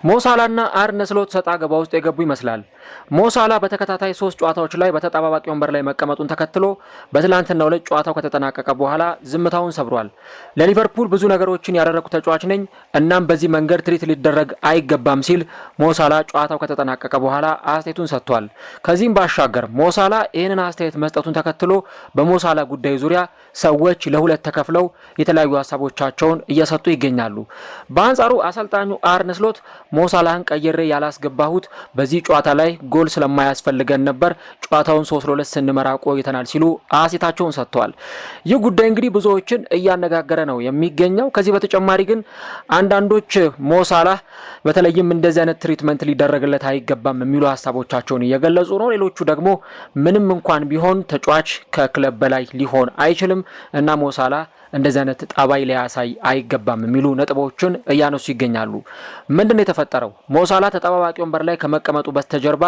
ሞሳላና አርነ ስሎት ሰጣ ገባ ውስጥ የገቡ ይመስላል። ሞሳላ በተከታታይ 3 ጨዋታዎች ላይ በተጣባባቂ ወንበር ላይ መቀመጡን ተከትሎ በትላንትናው ዕለት ጨዋታው ከተጠናቀቀ በኋላ ዝምታውን ሰብሯል። ለሊቨርፑል ብዙ ነገሮችን ያደረኩ ተጫዋች ነኝ፣ እናም በዚህ መንገድ ትሪት ሊደረግ አይገባም ሲል ሞሳላ ጨዋታው ከተጠናቀቀ በኋላ አስተያየቱን ሰጥቷል። ከዚህም ባሻገር ሞሳላ ይህንን አስተያየት መስጠቱን ተከትሎ በሞሳላ ጉዳይ ዙሪያ ሰዎች ለሁለት ተከፍለው የተለያዩ ሀሳቦቻቸውን እየሰጡ ይገኛሉ። በአንጻሩ አሰልጣኙ አርነ ስሎት ሞሳላህን ቀይሬ ያላስገባሁት በዚህ ጨዋታ ላይ ጎል ስለማያስፈልገን ነበር፣ ጨዋታውን 3-2 ስንመራ ቆይተናል ሲሉ አስተያየታቸውን ሰጥተዋል። ይህ ጉዳይ እንግዲህ ብዙዎችን እያነጋገረ ነው የሚገኘው። ከዚህ በተጨማሪ ግን አንዳንዶች ሞሳላህ በተለይም እንደዚህ አይነት ትሪትመንት ሊደረግለት አይገባም የሚሉ ሀሳቦቻቸውን እየገለጹ ነው። ሌሎቹ ደግሞ ምንም እንኳን ቢሆን ተጫዋች ከክለብ በላይ ሊሆን አይችልም እና ሞሳላህ እንደዚህ አይነት ጣባይ ሊያሳይ አይገባም የሚሉ ነጥቦችን እያነሱ ይገኛሉ። ምንድነው የተፈጠረው? ሞሳላ ተጠባባቂ ወንበር ላይ ከመቀመጡ በስተጀርባ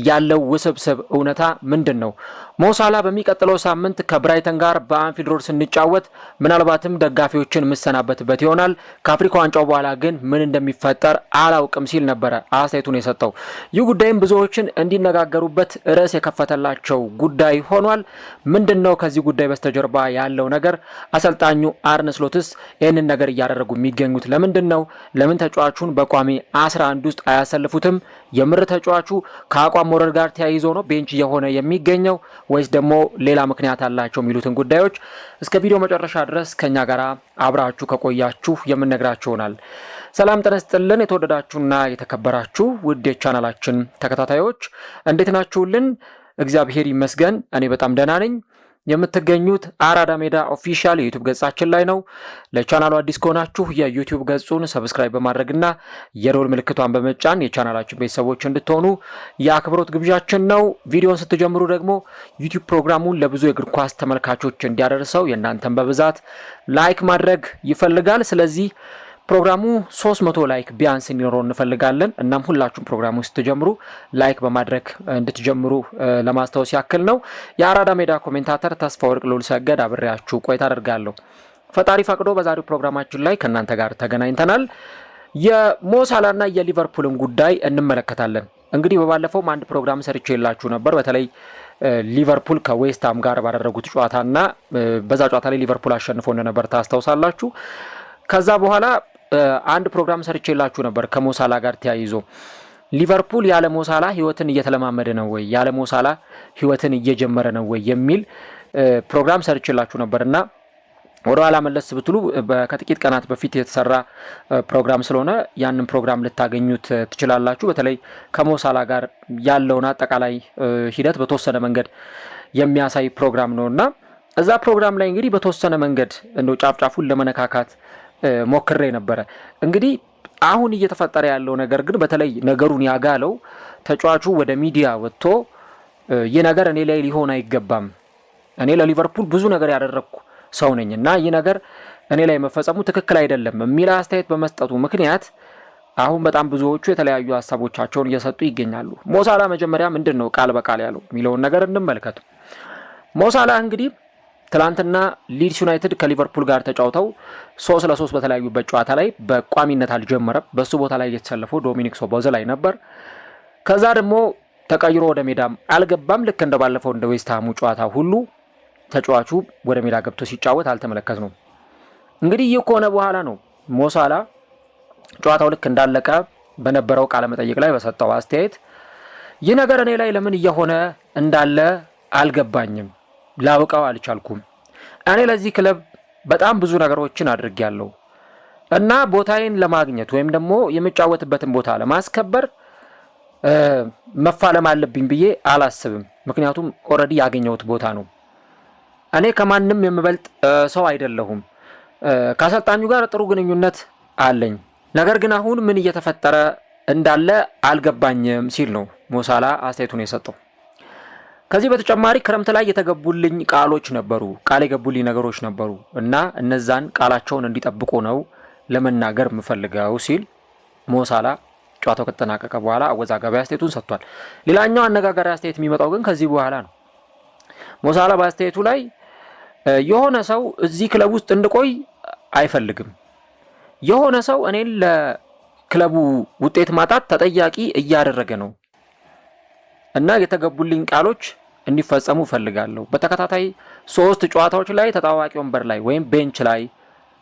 ያለው ውስብስብ እውነታ ምንድነው? ሞሳላ በሚቀጥለው ሳምንት ከብራይተን ጋር በአንፊልድ ሮድ ስንጫወት ምናልባትም ደጋፊዎችን ምሰናበትበት ይሆናል። ከአፍሪካ ዋንጫው በኋላ ግን ምን እንደሚፈጠር አላውቅም ሲል ነበረ አስተያየቱን የሰጠው። ይህ ጉዳይም ብዙዎችን እንዲነጋገሩበት ርዕስ የከፈተላቸው ጉዳይ ሆኗል። ምንድነው ከዚህ ጉዳይ በስተጀርባ ያለው ነገር? አሰልጣኙ አርነ ስሎትስ ይህንን ነገር እያደረጉ የሚገኙት ለምንድነው? ለምን ተጫዋቹን በቋሚ 11 ውስጥ አያሰልፉትም? የምር ተጫዋቹ ከአቋም መውረድ ጋር ተያይዞ ነው ቤንች የሆነ የሚገኘው ወይስ ደግሞ ሌላ ምክንያት አላቸው? የሚሉትን ጉዳዮች እስከ ቪዲዮ መጨረሻ ድረስ ከኛ ጋር አብራችሁ ከቆያችሁ የምንነግራችሁ ይሆናል። ሰላም ጤና ይስጥልን። የተወደዳችሁና የተከበራችሁ ውድ የቻናላችን ተከታታዮች እንዴት ናችሁልን? እግዚአብሔር ይመስገን እኔ በጣም ደህና ነኝ። የምትገኙት አራዳ ሜዳ ኦፊሻል የዩቲዩብ ገጻችን ላይ ነው። ለቻናሉ አዲስ ከሆናችሁ የዩቲዩብ ገጹን ሰብስክራይብ በማድረግና የደወል ምልክቷን በመጫን የቻናላችን ቤተሰቦች እንድትሆኑ የአክብሮት ግብዣችን ነው። ቪዲዮን ስትጀምሩ ደግሞ ዩቲዩብ ፕሮግራሙን ለብዙ የእግር ኳስ ተመልካቾች እንዲያደርሰው የእናንተን በብዛት ላይክ ማድረግ ይፈልጋል። ስለዚህ ፕሮግራሙ 300 ላይክ ቢያንስ እንዲኖረው እንፈልጋለን። እናም ሁላችሁም ፕሮግራሙ ስትጀምሩ ላይክ በማድረግ እንድትጀምሩ ለማስታወስ ያክል ነው። የአራዳ ሜዳ ኮሜንታተር ተስፋ ወርቅ ሉል ሰገድ አብሬያችሁ ቆይታ አደርጋለሁ። ፈጣሪ ፈቅዶ በዛሬው ፕሮግራማችን ላይ ከእናንተ ጋር ተገናኝተናል። የሞሳላና የሊቨርፑልን ጉዳይ እንመለከታለን። እንግዲህ በባለፈው አንድ ፕሮግራም ሰርቼላችሁ ነበር። በተለይ ሊቨርፑል ከዌስትሃም ጋር ባደረጉት ጨዋታና በዛ ጨዋታ ላይ ሊቨርፑል አሸንፎ እንደነበር ታስታውሳላችሁ። ከዛ በኋላ አንድ ፕሮግራም ሰርቼላችሁ ነበር ከሞሳላ ጋር ተያይዞ ሊቨርፑል ያለ ሞሳላ ህይወትን እየተለማመደ ነው ወይ ያለ ሞሳላ ህይወትን እየጀመረ ነው ወይ የሚል ፕሮግራም ሰርቼላችሁ ነበርና ወደ ኋላ መለስ ብትሉ ከጥቂት ቀናት በፊት የተሰራ ፕሮግራም ስለሆነ ያንን ፕሮግራም ልታገኙት ትችላላችሁ። በተለይ ከሞሳላ ጋር ያለውን አጠቃላይ ሂደት በተወሰነ መንገድ የሚያሳይ ፕሮግራም ነውና እዛ ፕሮግራም ላይ እንግዲህ በተወሰነ መንገድ እንደው ጫፍጫፉን ለመነካካት ሞክሬ ነበረ። እንግዲህ አሁን እየተፈጠረ ያለው ነገር ግን በተለይ ነገሩን ያጋለው ተጫዋቹ ወደ ሚዲያ ወጥቶ ይህ ነገር እኔ ላይ ሊሆን አይገባም፣ እኔ ለሊቨርፑል ብዙ ነገር ያደረኩ ሰው ነኝና ይህ ነገር እኔ ላይ መፈጸሙ ትክክል አይደለም የሚል አስተያየት በመስጠቱ ምክንያት አሁን በጣም ብዙዎቹ የተለያዩ ሀሳቦቻቸውን እየሰጡ ይገኛሉ። ሞሳላ መጀመሪያ ምንድነው ቃል በቃል ያለው የሚለውን ነገር እንመልከት። ሞሳላ እንግዲህ ትላንትና ሊድስ ዩናይትድ ከሊቨርፑል ጋር ተጫውተው 3-3 በተለያዩበት ጨዋታ ላይ በቋሚነት አልጀመረም። በሱ ቦታ ላይ የተሰለፈው ዶሚኒክ ሶቦዝላይ ነበር። ከዛ ደግሞ ተቀይሮ ወደ ሜዳም አልገባም። ልክ እንደባለፈው እንደ ዌስትሃሙ ጨዋታ ሁሉ ተጫዋቹ ወደ ሜዳ ገብቶ ሲጫወት አልተመለከትነውም። እንግዲህ ይህ ከሆነ በኋላ ነው ሞሳላ ጨዋታው ልክ እንዳለቀ በነበረው ቃለ መጠይቅ ላይ በሰጠው አስተያየት ይህ ነገር እኔ ላይ ለምን እየሆነ እንዳለ አልገባኝም፣ ላውቀው አልቻልኩም። እኔ ለዚህ ክለብ በጣም ብዙ ነገሮችን አድርጌያለሁ እና ቦታዬን ለማግኘት ወይም ደግሞ የምጫወትበትን ቦታ ለማስከበር መፋለም አለብኝ ብዬ አላስብም። ምክንያቱም ኦሬዲ ያገኘሁት ቦታ ነው። እኔ ከማንም የምበልጥ ሰው አይደለሁም። ከአሰልጣኙ ጋር ጥሩ ግንኙነት አለኝ። ነገር ግን አሁን ምን እየተፈጠረ እንዳለ አልገባኝም ሲል ነው ሞሳላ አስተያየቱን የሰጠው። ከዚህ በተጨማሪ ክረምት ላይ የተገቡልኝ ቃሎች ነበሩ፣ ቃል የገቡልኝ ነገሮች ነበሩ እና እነዛን ቃላቸውን እንዲጠብቁ ነው ለመናገር የምፈልገው ሲል ሞሳላ ጨዋታው ከተጠናቀቀ በኋላ አወዛጋቢ አስተያየቱን ሰጥቷል። ሌላኛው አነጋጋሪ አስተያየት የሚመጣው ግን ከዚህ በኋላ ነው። ሞሳላ በአስተያየቱ ላይ የሆነ ሰው እዚህ ክለብ ውስጥ እንድቆይ አይፈልግም፣ የሆነ ሰው እኔን ክለቡ ውጤት ማጣት ተጠያቂ እያደረገ ነው እና የተገቡልኝ ቃሎች እንዲፈጸሙ ፈልጋለሁ። በተከታታይ 3 ጨዋታዎች ላይ ተጣዋቂ ወንበር ላይ ወይም ቤንች ላይ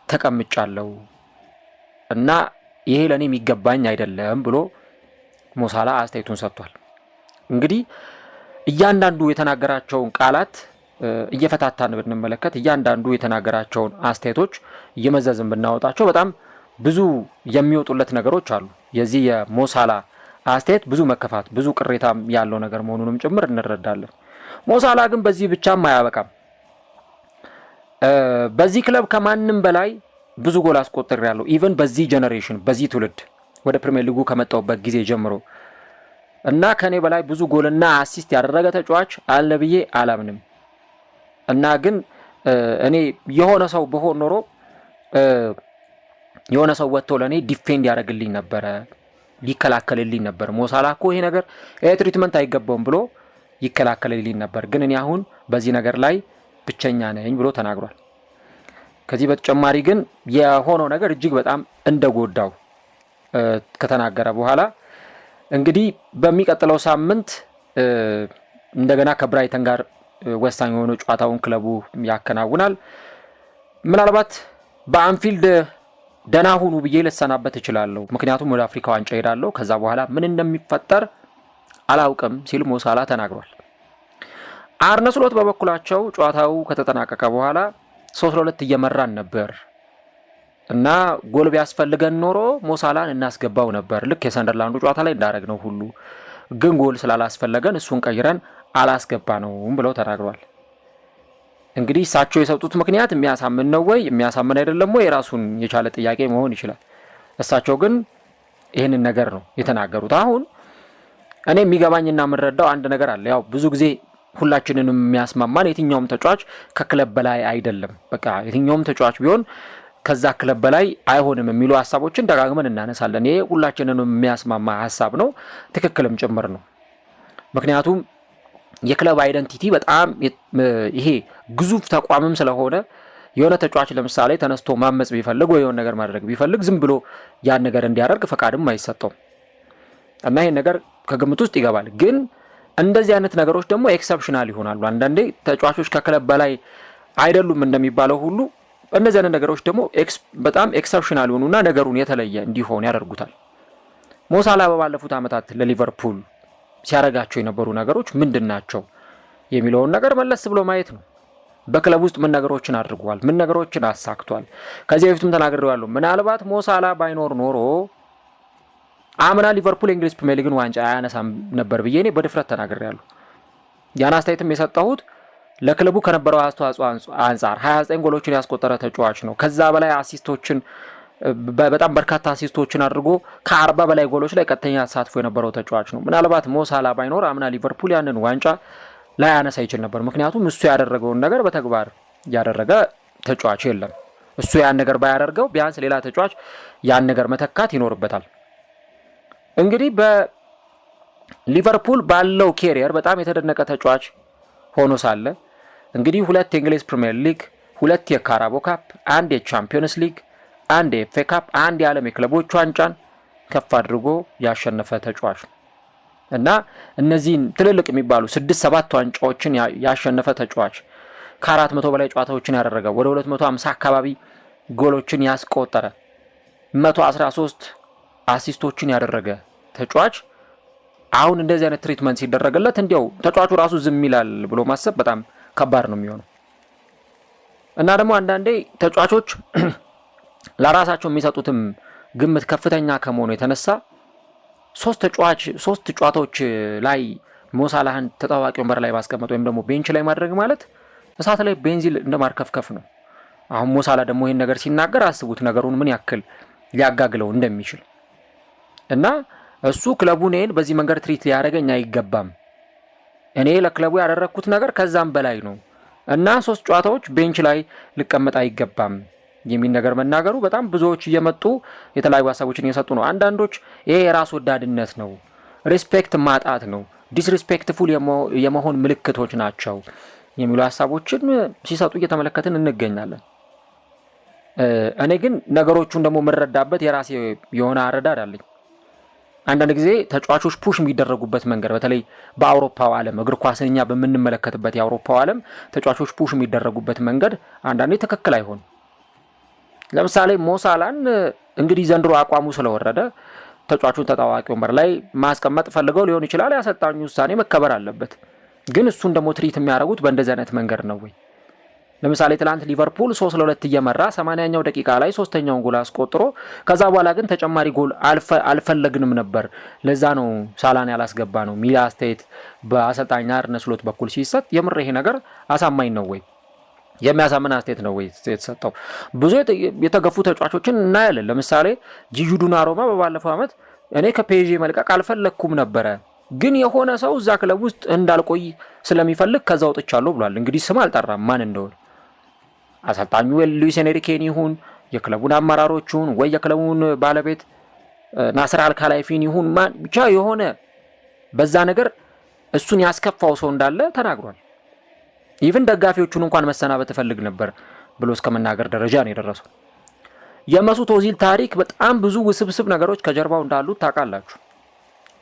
ተቀምጫለሁ እና ይሄ ለኔ የሚገባኝ አይደለም ብሎ ሞሳላ አስተያየቱን ሰጥቷል። እንግዲህ እያንዳንዱ የተናገራቸውን ቃላት እየፈታታን ብንመለከት እያንዳንዱ የተናገራቸውን አስተያየቶች እየመዘዝን ብናወጣቸው በጣም ብዙ የሚወጡለት ነገሮች አሉ። የዚህ የሞሳላ አስተያየት ብዙ መከፋት ብዙ ቅሬታም ያለው ነገር መሆኑንም ጭምር እንረዳለን። ሞሳላ ግን በዚህ ብቻም አያበቃም። በዚህ ክለብ ከማንም በላይ ብዙ ጎል አስቆጥሬያለሁ ኢቭን በዚህ ጄኔሬሽን በዚህ ትውልድ ወደ ፕሪሚየር ሊጉ ከመጣሁበት ጊዜ ጀምሮ እና ከኔ በላይ ብዙ ጎልና አሲስት ያደረገ ተጫዋች አለ ብዬ አላምንም እና ግን እኔ የሆነ ሰው በሆን ኖሮ የሆነ ሰው ወጥቶ ለኔ ዲፌንድ ያደርግልኝ ነበር ሊከላከልልኝ ነበር። ሞሳላ እኮ ይሄ ነገር ትሪትመንት አይገባውም ብሎ ይከላከልልኝ ነበር፣ ግን እኔ አሁን በዚህ ነገር ላይ ብቸኛ ነኝ ብሎ ተናግሯል። ከዚህ በተጨማሪ ግን የሆነው ነገር እጅግ በጣም እንደጎዳው ከተናገረ በኋላ እንግዲህ በሚቀጥለው ሳምንት እንደገና ከብራይተን ጋር ወሳኝ የሆነ ጨዋታውን ክለቡ ያከናውናል። ምናልባት በአንፊልድ ደህና ሁኑ ብዬ ልሰናበት እችላለሁ፣ ምክንያቱም ወደ አፍሪካ ዋንጫ ሄዳለሁ፣ ከዛ በኋላ ምን እንደሚፈጠር አላውቅም ሲል ሞሳላ ተናግሯል። አርነ ስሎት በበኩላቸው ጨዋታው ከተጠናቀቀ በኋላ 3-2 እየመራን ነበር እና ጎል ቢያስፈልገን ኖሮ ሞሳላን እናስገባው ነበር፣ ልክ የሰንደርላንዱ ጨዋታ ላይ እንዳደረግነው ሁሉ፣ ግን ጎል ስላላስፈለገን እሱን ቀይረን አላስገባነውም ብለው ተናግሯል። እንግዲህ እሳቸው የሰጡት ምክንያት የሚያሳምን ነው ወይ የሚያሳምን አይደለም ወይ የራሱን የቻለ ጥያቄ መሆን ይችላል። እሳቸው ግን ይህንን ነገር ነው የተናገሩት። አሁን እኔ የሚገባኝና የምንረዳው አንድ ነገር አለ። ያው ብዙ ጊዜ ሁላችንንም የሚያስማማን የትኛውም ተጫዋች ከክለብ በላይ አይደለም፣ በቃ የትኛውም ተጫዋች ቢሆን ከዛ ክለብ በላይ አይሆንም የሚሉ ሀሳቦችን ደጋግመን እናነሳለን። ይሄ ሁላችንንም የሚያስማማ ሀሳብ ነው፣ ትክክልም ጭምር ነው። ምክንያቱም የክለብ አይደንቲቲ በጣም ይሄ ግዙፍ ተቋምም ስለሆነ የሆነ ተጫዋች ለምሳሌ ተነስቶ ማመጽ ቢፈልግ ወይ የሆነ ነገር ማድረግ ቢፈልግ ዝም ብሎ ያን ነገር እንዲያደርግ ፈቃድም አይሰጠውም እና ይሄን ነገር ከግምት ውስጥ ይገባል። ግን እንደዚህ አይነት ነገሮች ደግሞ ኤክሰፕሽናል ይሆናሉ። አንዳንዴ ተጫዋቾች ከክለብ በላይ አይደሉም እንደሚባለው ሁሉ እነዚህ አይነት ነገሮች ደግሞ በጣም ኤክሰፕሽናል ይሆኑና ነገሩን የተለየ እንዲሆን ያደርጉታል። ሞሳላ በባለፉት ዓመታት ለሊቨርፑል ሲያረጋቸው የነበሩ ነገሮች ምንድናቸው የሚለውን ነገር መለስ ብሎ ማየት ነው። በክለብ ውስጥ ምን ነገሮችን አድርጓል፣ ምን ነገሮችን አሳክቷል። ከዚህ በፊትም ተናግሬዋለሁ። ምናልባት ሞሳላ ባይኖር ኖሮ አምና ሊቨርፑል የእንግሊዝ ፕሪሚየር ሊግን ዋንጫ አያነሳም ነበር ብዬ እኔ በድፍረት ተናግሬያለሁ። ያን አስተያየትም የሰጠሁት ለክለቡ ከነበረው አስተዋጽኦ አንጻር 29 ጎሎችን ያስቆጠረ ተጫዋች ነው። ከዛ በላይ አሲስቶችን በጣም በርካታ አሲስቶችን አድርጎ ከ40 በላይ ጎሎች ላይ ቀጥተኛ ተሳትፎ የነበረው ተጫዋች ነው። ምናልባት ሞሳላ ባይኖር አምና ሊቨርፑል ያንን ዋንጫ ላይ ያነሳ ይችል ነበር። ምክንያቱም እሱ ያደረገውን ነገር በተግባር ያደረገ ተጫዋች የለም። እሱ ያን ነገር ባያደርገው ቢያንስ ሌላ ተጫዋች ያን ነገር መተካት ይኖርበታል። እንግዲህ በሊቨርፑል ባለው ኬሪየር በጣም የተደነቀ ተጫዋች ሆኖ ሳለ እንግዲህ 2 የእንግሊዝ ፕሪሚየር ሊግ፣ 2 የካራቦ ካፕ፣ 1 የቻምፒየንስ ሊግ፣ 1 የኤፍኤ ካፕ፣ 1 የዓለም የክለቦች ዋንጫን ከፍ አድርጎ ያሸነፈ ተጫዋች ነው እና እነዚህን ትልልቅ የሚባሉ 6-7 ዋንጫዎችን ያሸነፈ ተጫዋች ከ400 በላይ ጨዋታዎችን ያደረገ ወደ 250 አካባቢ ጎሎችን ያስቆጠረ 113 አሲስቶችን ያደረገ ተጫዋች አሁን እንደዚህ አይነት ትሪትመንት ሲደረግለት እንዲያው ተጫዋቹ ራሱ ዝም ይላል ብሎ ማሰብ በጣም ከባድ ነው የሚሆነው እና ደግሞ አንዳንዴ ተጫዋቾች ለራሳቸው የሚሰጡትም ግምት ከፍተኛ ከመሆኑ የተነሳ 3 ጨዋታዎች ላይ ሞሳላህን ተጣዋቂ ወንበር ላይ ማስቀመጥ ወይም ደግሞ ቤንች ላይ ማድረግ ማለት እሳት ላይ ቤንዚል እንደማርከፍከፍ ነው። አሁን ሞሳላ ደግሞ ይሄን ነገር ሲናገር አስቡት ነገሩን ምን ያክል ሊያጋግለው እንደሚችል እና እሱ ክለቡን እኔን በዚህ መንገድ ትሪት ሊያደርገኝ አይገባም፣ እኔ ለክለቡ ያደረኩት ነገር ከዛም በላይ ነው እና 3 ጨዋታዎች ቤንች ላይ ልቀመጥ አይገባም የሚል ነገር መናገሩ በጣም ብዙዎች እየመጡ የተለያዩ ሀሳቦችን እየሰጡ ነው። አንዳንዶች ይሄ የራስ ወዳድነት ነው፣ ሪስፔክት ማጣት ነው፣ ዲስሪስፔክትፉል የመሆን ምልክቶች ናቸው የሚሉ ሀሳቦችን ሲሰጡ እየተመለከትን እንገኛለን። እኔ ግን ነገሮቹን ደግሞ የምረዳበት የራሴ የሆነ አረዳድ አለኝ። አንዳንድ ጊዜ ተጫዋቾች ፑሽ የሚደረጉበት መንገድ በተለይ በአውሮፓው ዓለም እግር ኳስን እኛ በምንመለከትበት የአውሮፓው ዓለም ተጫዋቾች ፑሽ የሚደረጉበት መንገድ አንዳንዴ ትክክል አይሆን። ለምሳሌ ሞሳላን እንግዲህ ዘንድሮ አቋሙ ስለወረደ ተጫዋቹን ተጣዋቂ ወንበር ላይ ማስቀመጥ ፈልገው ሊሆን ይችላል። ያሰልጣኙ ውሳኔ መከበር አለበት። ግን እሱን ደግሞ ትሪት የሚያደርጉት በእንደዚህ አይነት መንገድ ነው ወይ? ለምሳሌ ትላንት ሊቨርፑል 3-2 እየመራ 80ኛው ደቂቃ ላይ ሶስተኛውን ጎል አስቆጥሮ ከዛ በኋላ ግን ተጨማሪ ጎል አልፈለግንም ነበር፣ ለዛ ነው ሳላን ያላስገባ ነው ሚል አስተያየት በአሰልጣኝ አርነ ስሎት በኩል ሲሰጥ የምር ይሄ ነገር አሳማኝ ነው ወይ? የሚያሳምን አስተያየት ነው ወይ የተሰጠው? ብዙ የተገፉ ተጫዋቾችን እናያለን። ለምሳሌ ጂጁ ዶናሩማ በባለፈው ዓመት እኔ ከፔዤ መልቀቅ አልፈለግኩም ነበረ፣ ግን የሆነ ሰው እዛ ክለብ ውስጥ እንዳልቆይ ስለሚፈልግ ከዛ ወጥቻለሁ ብሏል። እንግዲህ ስም አልጠራም ማን እንደሆነ። አሰልጣኙ ሉዊስ ኤንሪኬን ይሁን የክለቡን አመራሮቹን ወይ የክለቡን ባለቤት ናስር አልካላይፊን ይሁን ማን ብቻ የሆነ በዛ ነገር እሱን ያስከፋው ሰው እንዳለ ተናግሯል። ኢቭን ደጋፊዎቹን እንኳን መሰናበት እፈልግ ነበር ብሎ እስከመናገር ደረጃ ነው የደረሰው። የመሱት ኦዚል ታሪክ በጣም ብዙ ውስብስብ ነገሮች ከጀርባው እንዳሉት ታውቃላችሁ።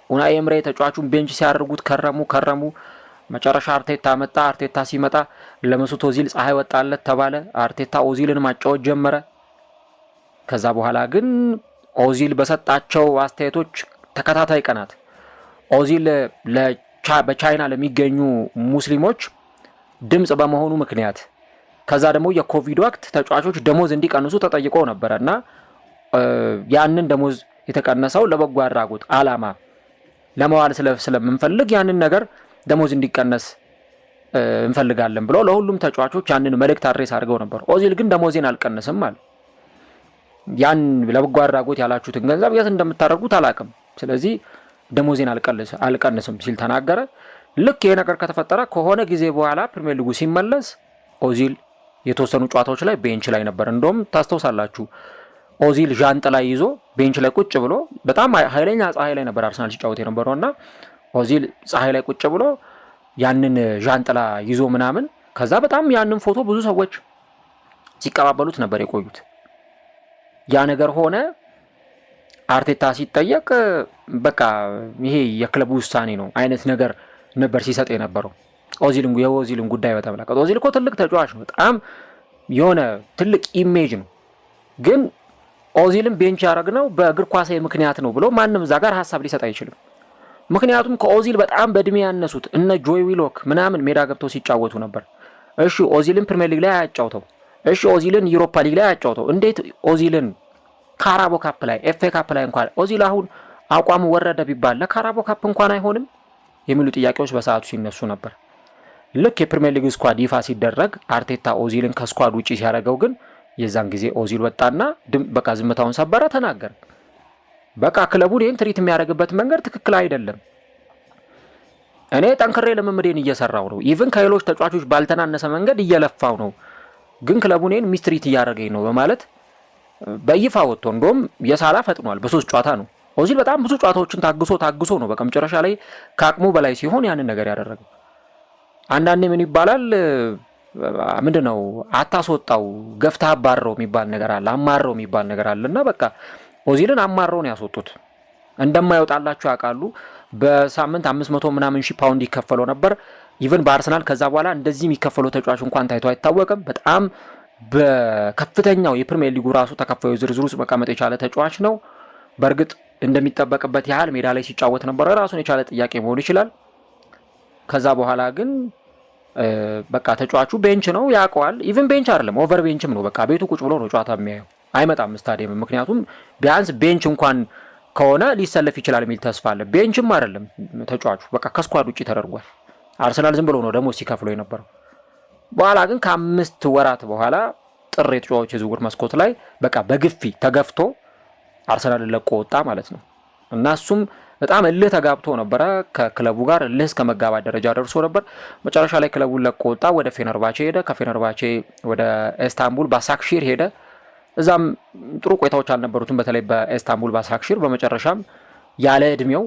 ኡናይ ኤምሬ ተጫዋቹን ቤንች ሲያደርጉት ከረሙ። መጨረሻ አርቴታ መጣ። አርቴታ ሲመጣ ለመሱት ኦዚል ፀሐይ ወጣለት ተባለ። አርቴታ ኦዚልን ማጫወት ጀመረ። ከዛ በኋላ ግን ኦዚል በሰጣቸው አስተያየቶች ተከታታይ ቀናት ኦዚል በቻይና ለሚገኙ ሙስሊሞች ድምጽ በመሆኑ ምክንያት ከዛ ደግሞ የኮቪድ ወቅት ተጫዋቾች ደሞዝ እንዲቀንሱ ተጠይቆ ነበረ እና ያንን ደሞዝ የተቀነሰው ለበጎ አድራጎት አላማ ለመዋል ስለምንፈልግ ያንን ነገር ደሞዝ እንዲቀነስ እንፈልጋለን ብሎ ለሁሉም ተጫዋቾች ያንን መልእክት አድሬስ አድርገው ነበር። ኦዚል ግን ደሞዜን አልቀንስም አለ። ያን ለበጎ አድራጎት ያላችሁትን ገንዘብ የት እንደምታደርጉት አላውቅም፣ ስለዚህ ደሞዜን አልቀንስም ሲል ተናገረ። ልክ ይሄ ነገር ከተፈጠረ ከሆነ ጊዜ በኋላ ፕሪሚየር ሊጉ ሲመለስ ኦዚል የተወሰኑ ጨዋታዎች ላይ ቤንች ላይ ነበር። እንደውም ታስታውሳላችሁ ኦዚል ዣንጥላ ይዞ ቤንች ላይ ቁጭ ብሎ በጣም ኃይለኛ ፀሐይ ላይ ነበር አርሰናል ሲጫወት የነበረውና ኦዚል ፀሐይ ላይ ቁጭ ብሎ ያንን ዣንጥላ ይዞ ምናምን ከዛ በጣም ያንን ፎቶ ብዙ ሰዎች ሲቀባበሉት ነበር የቆዩት። ያ ነገር ሆነ። አርቴታ ሲጠየቅ በቃ ይሄ የክለቡ ውሳኔ ነው አይነት ነገር ነበር ሲሰጥ የነበረው። የኦዚልን ጉዳይ በተመለከተ ኦዚል እኮ ትልቅ ተጫዋች ነው፣ በጣም የሆነ ትልቅ ኢሜጅ ነው። ግን ኦዚልን ቤንች ያደረግነው በእግር ኳሳዊ ምክንያት ነው ብሎ ማንም እዛ ጋር ሀሳብ ሊሰጥ አይችልም። ምክንያቱም ከኦዚል በጣም በእድሜ ያነሱት እነ ጆይ ዊሎክ ምናምን ሜዳ ገብተው ሲጫወቱ ነበር። እሺ ኦዚልን ፕሪሚየር ሊግ ላይ አያጫውተው፣ እሺ ኦዚልን ዩሮፓ ሊግ ላይ አያጫውተው፣ እንዴት ኦዚልን ካራቦ ካፕ ላይ ኤፍኤ ካፕ ላይ እንኳን ኦዚል አሁን አቋሙ ወረደ ቢባል ለካራቦ ካፕ እንኳን አይሆንም የሚሉ ጥያቄዎች በሰዓቱ ሲነሱ ነበር። ልክ የፕሪሚየር ሊግ ስኳድ ይፋ ሲደረግ አርቴታ ኦዚልን ከስኳድ ውጪ ሲያደርገው ግን የዛን ጊዜ ኦዚል ወጣና በቃ ዝምታውን ሰበረ፣ ተናገረ። በቃ ክለቡን ይህን ትሪት የሚያደርግበት መንገድ ትክክል አይደለም። እኔ ጠንክሬ ልምምዴን እየሰራው ነው፣ ኢቭን ከሌሎች ተጫዋቾች ባልተናነሰ መንገድ እየለፋው ነው፣ ግን ክለቡን ይህን ሚስትሪት እያደረገኝ ነው በማለት በይፋ ወጥቶ እንደውም የሳላ ፈጥኗል። በ3 ጨዋታ ነው ኦዚል በጣም ብዙ ጨዋታዎችን ታግሶ ነው በቃ መጨረሻ ላይ ከአቅሙ በላይ ሲሆን ያንን ነገር ያደረገው። አንዳንዴ ምን ይባላል ምንድነው አታስወጣው ገፍታ አባረው የሚባል ነገር አለ፣ አማረው የሚባል ነገር አለና በቃ ኦዚልን አማረው ነው ያስወጡት። እንደማይወጣላችሁ ያውቃሉ። በሳምንት 500 ምናምን ሺህ ፓውንድ ይከፈለው ነበር ኢቭን በአርሰናል። ከዛ በኋላ እንደዚህ የሚከፈለው ተጫዋች እንኳን ታይቶ አይታወቅም። በጣም በከፍተኛው የፕሪሚየር ሊጉ ራሱ ተከፋዩ ዝርዝር ውስጥ መቀመጥ የቻለ ተጫዋች ነው። በእርግጥ እንደሚጠበቅበት ያህል ሜዳ ላይ ሲጫወት ነበር፣ ራሱን የቻለ ጥያቄ መሆን ይችላል። ከዛ በኋላ ግን በቃ ተጫዋቹ ቤንች ነው ያውቀዋል። ኢቭን ቤንች አይደለም ኦቨር ቤንችም ነው። በቃ ቤቱ ቁጭ ብሎ ነው ጨዋታ የሚያየው፣ አይመጣም ስታዲየም። ምክንያቱም ቢያንስ ቤንች እንኳን ከሆነ ሊሰለፍ ይችላል የሚል ተስፋ አለ። ቤንችም አይደለም ተጫዋቹ፣ በቃ ከስኳድ ውጪ ተደርጓል። አርሰናል ዝም ብሎ ነው ደግሞ ሲከፍለው የነበረው። በኋላ ግን ከ5 ወራት በኋላ ጥር የተጫዋቾች የዝውውር መስኮት ላይ በቃ በግፊ ተገፍቶ አርሰናልን ለቆ ወጣ ማለት ነው። እና እሱም በጣም እልህ ተጋብቶ ነበረ ከክለቡ ጋር እልህ እስከ መጋባት ደረጃ ደርሶ ነበር። መጨረሻ ላይ ክለቡን ለቆ ወጣ፣ ወደ ፌነርባቼ ሄደ። ከፌነርባቼ ወደ ኢስታንቡል ባሳክሺር ሄደ። እዛም ጥሩ ቆይታዎች አልነበሩትም፣ በተለይ በኢስታንቡል ባሳክሺር። በመጨረሻም ያለ እድሜው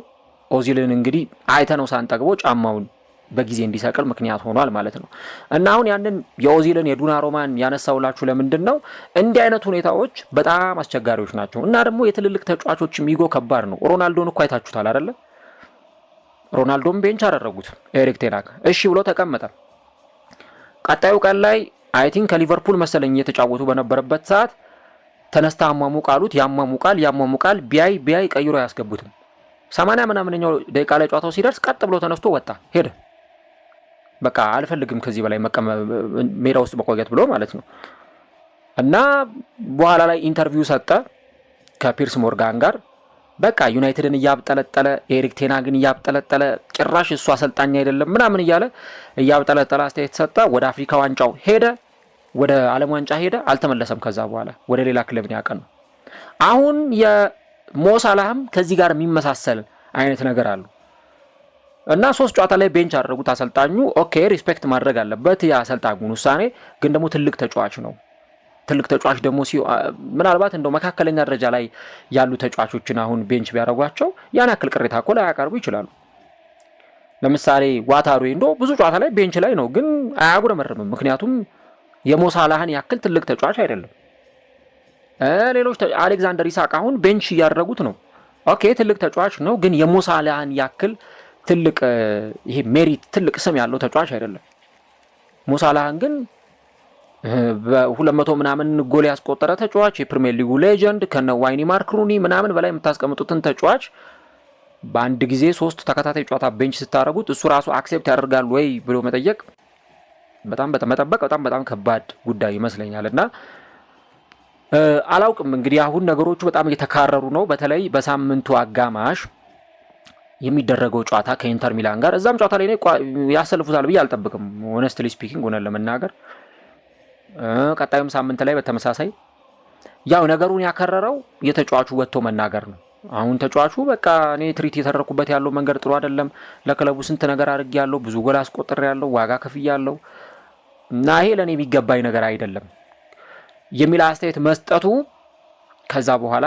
ኦዚልን እንግዲህ አይተነው ሳንጠግቦ ጫማውን በጊዜ እንዲሰቅል ምክንያት ሆኗል ማለት ነው። እና አሁን ያንን የኦዚልን የዶናሩማን ያነሳውላችሁ ለምንድን ነው? እንዲህ አይነት ሁኔታዎች በጣም አስቸጋሪዎች ናቸው። እና ደግሞ የትልልቅ ተጫዋቾች ሚጎ ከባድ ነው። ሮናልዶን እኮ አይታችሁታል አይደለ? ሮናልዶን ቤንች አደረጉት ኤሪክ ቴን ሃግ እሺ ብሎ ተቀመጠ። ቀጣዩ ቀን ላይ አይ ቲንክ ከሊቨርፑል መሰለኝ እየተጫወቱ በነበረበት ሰዓት ተነስታ አሟሙቃሉት። ያሟሙቃል ቢያይ ቀይሮ አያስገቡትም። 80 ምናምንኛው ደቂቃ ላይ ጨዋታው ሲደርስ ቀጥ ብሎ ተነስቶ ወጣ ሄደ። በቃ አልፈልግም ከዚህ በላይ ሜዳ ውስጥ መቆየት ብሎ ማለት ነው። እና በኋላ ላይ ኢንተርቪው ሰጠ ከፒርስ ሞርጋን ጋር። በቃ ዩናይትድን እያብጠለጠለ ኤሪክ ቴን ሃግን እያብጠለጠለ ጭራሽ እሱ አሰልጣኝ አይደለም ምናምን እያለ እያብጠለጠለ አስተያየት ሰጠ። ወደ አፍሪካ ዋንጫው ሄደ፣ ወደ ዓለም ዋንጫ ሄደ፣ አልተመለሰም። ከዛ በኋላ ወደ ሌላ ክለብ ያቀን ነው። አሁን የሞሳላህም ከዚህ ጋር የሚመሳሰል አይነት ነገር አሉ እና 3 ጨዋታ ላይ ቤንች አደረጉት አሰልጣኙ። ኦኬ ሪስፔክት ማድረግ አለበት የአሰልጣኙን ውሳኔ፣ ግን ደግሞ ትልቅ ተጫዋች ነው። ትልቅ ተጫዋች ደግሞ ምናልባት እንደው መካከለኛ ደረጃ ላይ ያሉ ተጫዋቾችን አሁን ቤንች ቢያደርጓቸው ያን ያክል ቅሬታ እኮ ላያቀርቡ ይችላሉ። ለምሳሌ ዋታሩ እንደው ብዙ ጨዋታ ላይ ቤንች ላይ ነው፣ ግን አያጉረመርምም። ምክንያቱም የሞሳላህን ያክል ትልቅ ተጫዋች አይደለም። ሌሎች አሌክዛንደር ኢሳቅ አሁን ቤንች እያደረጉት ነው። ኦኬ ትልቅ ተጫዋች ነው፣ ግን የሞሳላህን ያክል ትልቅ ይሄ ሜሪት ትልቅ ስም ያለው ተጫዋች አይደለም። ሞሳላህን ግን በ200 ምናምን ጎል ያስቆጠረ ተጫዋች፣ የፕሪሚየር ሊጉ ሌጀንድ ከነ ዋይኒ ማርክ ሩኒ ምናምን በላይ የምታስቀምጡትን ተጫዋች በአንድ ጊዜ 3 ተከታታይ ጨዋታ ቤንች ስታደርጉት እሱ ራሱ አክሴፕት ያደርጋል ወይ ብሎ መጠየቅ መጠበቅ በጣም ከባድ ጉዳይ ይመስለኛል። እና አላውቅም እንግዲህ አሁን ነገሮቹ በጣም እየተካረሩ ነው። በተለይ በሳምንቱ አጋማሽ የሚደረገው ጨዋታ ከኢንተር ሚላን ጋር እዛም ጨዋታ ላይ ያሰልፉታል ብዬ አልጠብቅም ሆነስትሊ ስፒኪንግ ሆነን ለመናገር። ቀጣዩም ሳምንት ላይ በተመሳሳይ ያው ነገሩን ያከረረው የተጫዋቹ ወጥቶ መናገር ነው። አሁን ተጫዋቹ በቃ እኔ ትሪት የተደረኩበት ያለው መንገድ ጥሩ አይደለም፣ ለክለቡ ስንት ነገር አድርጌያለሁ፣ ብዙ ጎል አስቆጥሬያለሁ፣ ዋጋ ከፍያለሁ እና ይሄ ለኔ የሚገባኝ ነገር አይደለም የሚል አስተያየት መስጠቱ ከዛ በኋላ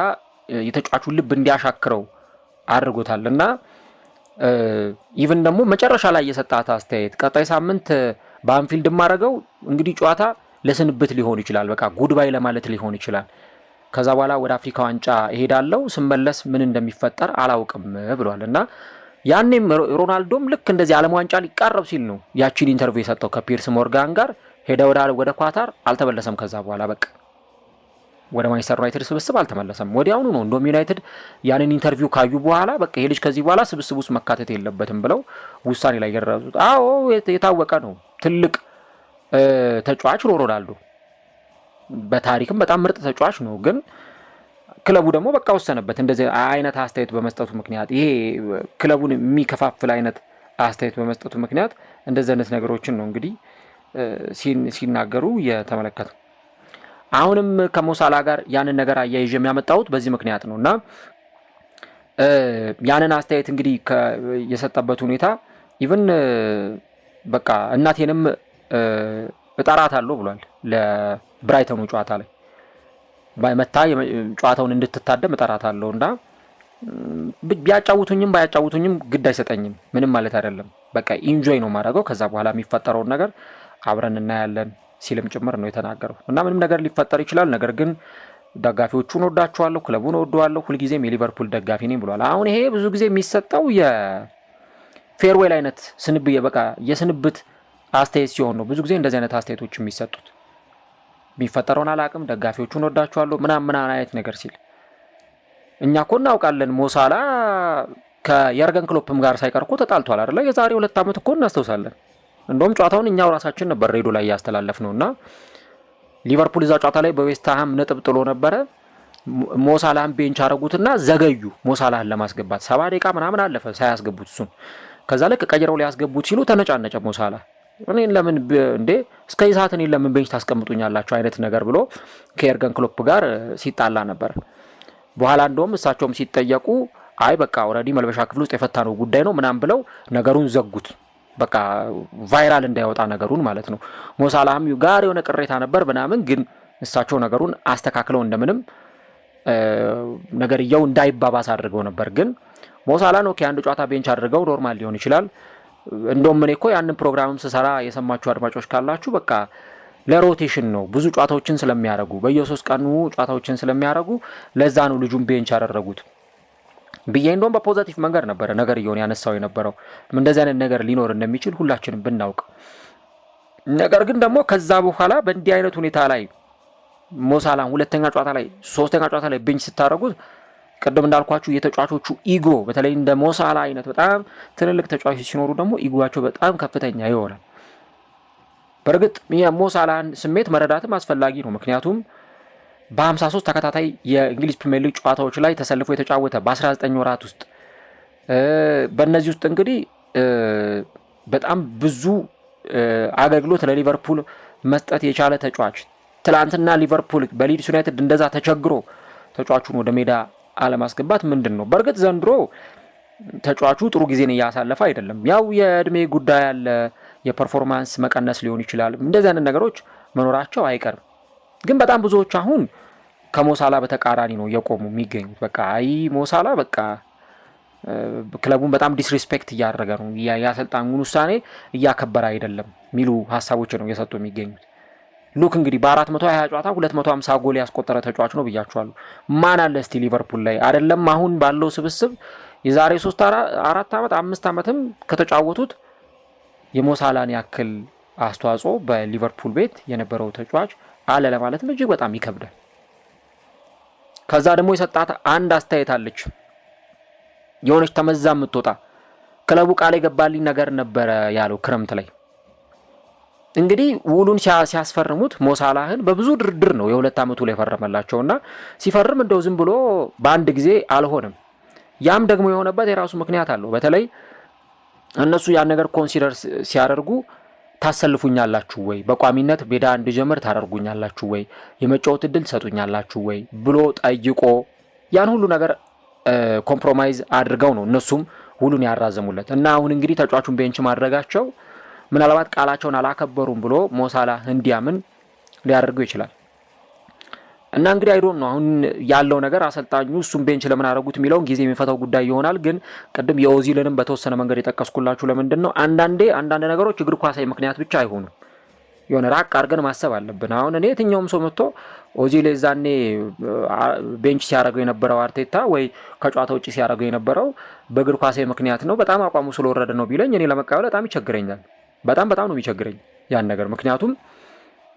የተጫዋቹን ልብ እንዲያሻክረው አድርጎታል። እና ኢቭን ደግሞ መጨረሻ ላይ የሰጣት አስተያየት ቀጣይ ሳምንት በአንፊልድ ማረገው እንግዲህ ጨዋታ ለስንብት ሊሆን ይችላል፣ በቃ ጉድባይ ለማለት ሊሆን ይችላል። ከዛ በኋላ ወደ አፍሪካ ዋንጫ እሄዳለሁ፣ ስመለስ ምን እንደሚፈጠር አላውቅም ብሏል። እና ያኔም ሮናልዶም ልክ እንደዚህ ዓለም ዋንጫ ሊቃረብ ሲል ነው ያቺን ኢንተርቪው የሰጠው ከፒርስ ሞርጋን ጋር። ሄደ ወደ ኳታር፣ አልተመለሰም። ከዛ በኋላ በቃ ወደ ማንቸስተር ዩናይትድ ስብስብ አልተመለሰም። ወዲያውኑ ነው እንደውም ዩናይትድ ያንን ኢንተርቪው ካዩ በኋላ በቃ ይሄ ልጅ ከዚህ በኋላ ስብስብ ውስጥ መካተት የለበትም ብለው ውሳኔ ላይ የደረሱት። አዎ የታወቀ ነው፣ ትልቅ ተጫዋች ሮናልዶ በታሪክም በጣም ምርጥ ተጫዋች ነው። ግን ክለቡ ደግሞ በቃ ወሰነበት እንደዚህ አይነት አስተያየት በመስጠቱ ምክንያት፣ ይሄ ክለቡን የሚከፋፍል አይነት አስተያየት በመስጠቱ ምክንያት እንደዚህ አይነት ነገሮችን ነው እንግዲህ ሲናገሩ የተመለከተ። አሁንም ከሞሳላ ጋር ያንን ነገር አያይዤ የሚያመጣውት በዚህ ምክንያት ነው። እና ያንን አስተያየት እንግዲህ የሰጠበት ሁኔታ ኢቭን በቃ እናቴንም እጠራታለሁ ብሏል። ለብራይተኑ ጨዋታ ላይ ባይመታ ጨዋታውን እንድትታደም እጠራታለሁ እና ቢያጫውቱኝም ባያጫውቱኝም ግድ አይሰጠኝም፣ ምንም ማለት አይደለም። በቃ ኢንጆይ ነው ማድረገው፣ ከዛ በኋላ የሚፈጠረውን ነገር አብረን እናያለን ሲልም ጭምር ነው የተናገረው። እና ምንም ነገር ሊፈጠር ይችላል፣ ነገር ግን ደጋፊዎቹን ወዳቸዋለሁ፣ ክለቡን ወደዋለሁ፣ ሁልጊዜም የሊቨርፑል ደጋፊ ነኝ ብሏል። አሁን ይሄ ብዙ ጊዜ የሚሰጠው የፌርዌል አይነት በቃ የስንብት አስተያየት ሲሆን ነው ብዙ ጊዜ እንደዚህ አይነት አስተያየቶች የሚሰጡት። የሚፈጠረውን አላቅም፣ ደጋፊዎቹን ወዳቸዋለሁ ምናምን አይነት ነገር ሲል እኛ እኮ እናውቃለን። ሞሳላ ከየርገን ክሎፕም ጋር ሳይቀር እኮ ተጣልቷል አይደለ? የዛሬ 2 ዓመት እኮ እናስተውሳለን። እንደውም ጨዋታውን እኛው ራሳችን ነበር ሬዲዮ ላይ ያስተላለፍ ነውና ሊቨርፑል እዛ ጨዋታ ላይ በዌስትሃም ነጥብ ጥሎ ነበረ። ሞሳላህን ቤንች አረጉትና ዘገዩ ሞሳላህን ለማስገባት 70 ደቂቃ ምናምን አለፈ ሳያስገቡት እሱን። ከዛ ልክ ቀይረው ሊያስገቡት ሲሉ ተነጫነጨ ሞሳላ። እኔን ለምን እስከዚህ ሰዓት እኔን ለምን ቤንች ታስቀምጡኛላችሁ አይነት ነገር ብሎ ከየርገን ክሎፕ ጋር ሲጣላ ነበር። በኋላ እንደውም እሳቸውም ሲጠየቁ አይ በቃ ኦልሬዲ መልበሻ ክፍል ውስጥ የፈታነው ጉዳይ ነው ምናምን ብለው ነገሩን ዘጉት። በቃ ቫይራል እንዳይወጣ ነገሩን ማለት ነው። ሞሳላህም ጋር የሆነ ቅሬታ ነበር ምናምን፣ ግን እሳቸው ነገሩን አስተካክለው እንደምንም ነገርየው እንዳይባባስ አድርገው ነበር። ግን ሞሳላ ነው ከአንድ ጨዋታ ቤንች አድርገው ኖርማል ሊሆን ይችላል። እንደውም እኔ እኮ ያንን ፕሮግራምም ስሰራ የሰማችሁ አድማጮች ካላችሁ በቃ ለሮቴሽን ነው ብዙ ጨዋታዎችን ስለሚያደርጉ በየ3 ቀኑ ጨዋታዎችን ስለሚያደርጉ ለዛ ነው ልጁን ቤንች ያደረጉት ብዬ እንደውም በፖዚቲቭ መንገድ ነበር ነገር ይሆን ያነሳው የነበረው እንደዚህ አይነት ነገር ሊኖር እንደሚችል ሁላችንም ብናውቅ። ነገር ግን ደግሞ ከዛ በኋላ በእንዲህ አይነት ሁኔታ ላይ ሞሳላን ሁለተኛ ጨዋታ ላይ ሶስተኛ ጨዋታ ላይ ቤንች ስታደርጉት ቀደም እንዳልኳችሁ የተጫዋቾቹ ኢጎ በተለይ እንደ ሞሳላ አይነት በጣም ትልልቅ ተጫዋቾች ሲኖሩ ደግሞ ኢጎአቸው በጣም ከፍተኛ ይሆናል። በርግጥ የሞሳላን ስሜት መረዳትም አስፈላጊ ነው። ምክንያቱም በ53 ተከታታይ የእንግሊዝ ፕሪሚየር ሊግ ጨዋታዎች ላይ ተሰልፎ የተጫወተ በ19 ወራት ውስጥ በእነዚህ ውስጥ እንግዲህ በጣም ብዙ አገልግሎት ለሊቨርፑል መስጠት የቻለ ተጫዋች ትላንትና ሊቨርፑል በሊድስ ዩናይትድ እንደዛ ተቸግሮ ተጫዋቹን ወደ ሜዳ አለማስገባት ምንድን ነው? በርግጥ ዘንድሮ ተጫዋቹ ጥሩ ጊዜን እያሳለፈ አይደለም። ያው የእድሜ ጉዳይ አለ፣ የፐርፎርማንስ መቀነስ ሊሆን ይችላል። እንደዚህ አይነት ነገሮች መኖራቸው አይቀርም። ግን በጣም ብዙዎች አሁን ከሞሳላ በተቃራኒ ነው የቆሙ የሚገኙት። በቃ አይ ሞሳላ በቃ ክለቡን በጣም ዲስሪስፔክት እያደረገ ነው፣ የአሰልጣኙን ውሳኔ እያከበረ አይደለም የሚሉ ሀሳቦች ነው እየሰጡ የሚገኙት። ሉክ እንግዲህ በ420 ጨዋታ 250 ጎል ያስቆጠረ ተጫዋች ነው ብያችኋለሁ። ማን አለ እስቲ ሊቨርፑል ላይ አይደለም አሁን ባለው ስብስብ የዛሬ 3-4 ዓመት 5 ዓመትም ከተጫወቱት የሞሳላን ያክል አስተዋጽኦ በሊቨርፑል ቤት የነበረው ተጫዋች አለ ለማለት እጅግ በጣም ይከብዳል። ከዛ ደግሞ የሰጣት አንድ አስተያየት አለች የሆነች ተመዛ የምትወጣ ክለቡ ቃል የገባልኝ ነገር ነበረ ያለው ክረምት ላይ እንግዲህ ውሉን ሲያስፈርሙት ሞሳላህን በብዙ ድርድር ነው የ2 ዓመቱ ላይ ፈረመላቸውና ሲፈርም እንደው ዝም ብሎ በአንድ ጊዜ አልሆነም። ያም ደግሞ የሆነበት የራሱ ምክንያት አለው። በተለይ እነሱ ያን ነገር ኮንሲደር ሲያደርጉ ታሰልፉኛላችሁ ወይ፣ በቋሚነት ሜዳ እንድጀምር ታደርጉኛላችሁ ወይ፣ የመጫወት እድል ትሰጡኛላችሁ ወይ ብሎ ጠይቆ ያን ሁሉ ነገር ኮምፕሮማይዝ አድርገው ነው እነሱም ውሉን ያራዘሙለት እና አሁን እንግዲህ ተጫዋቹን ቤንች ማድረጋቸው ምናልባት ቃላቸውን አላከበሩም ብሎ ሞሳላ እንዲያምን ሊያደርገው ይችላል። እና እንግዲህ አይዶን ነው አሁን ያለው ነገር አሰልጣኙ እሱም ቤንች ለምን አደረጉት የሚለውን ጊዜ የሚፈታው ጉዳይ ይሆናል። ግን ቅድም የኦዚልንም በተወሰነ መንገድ የጠቀስኩላችሁ ለምንድን ነው አንዳንድ ነገሮች እግር ኳሳዊ ምክንያት ብቻ አይሆኑም። የሆነ ራቅ አድርገን ማሰብ አለብን። አሁን እኔ የትኛውም ሰው መጥቶ ኦዚል ዛኔ ቤንች ሲያደርገው የነበረው አርቴታ ወይ ከጨዋታ ውጭ ሲያደርገው የነበረው በእግር ኳሳዊ ምክንያት ነው በጣም አቋሙ ስለወረደ ነው ቢለኝ እኔ ለመቀበል በጣም ይቸግረኛል። በጣም ነው የሚቸግረኝ ያን ነገር። ምክንያቱም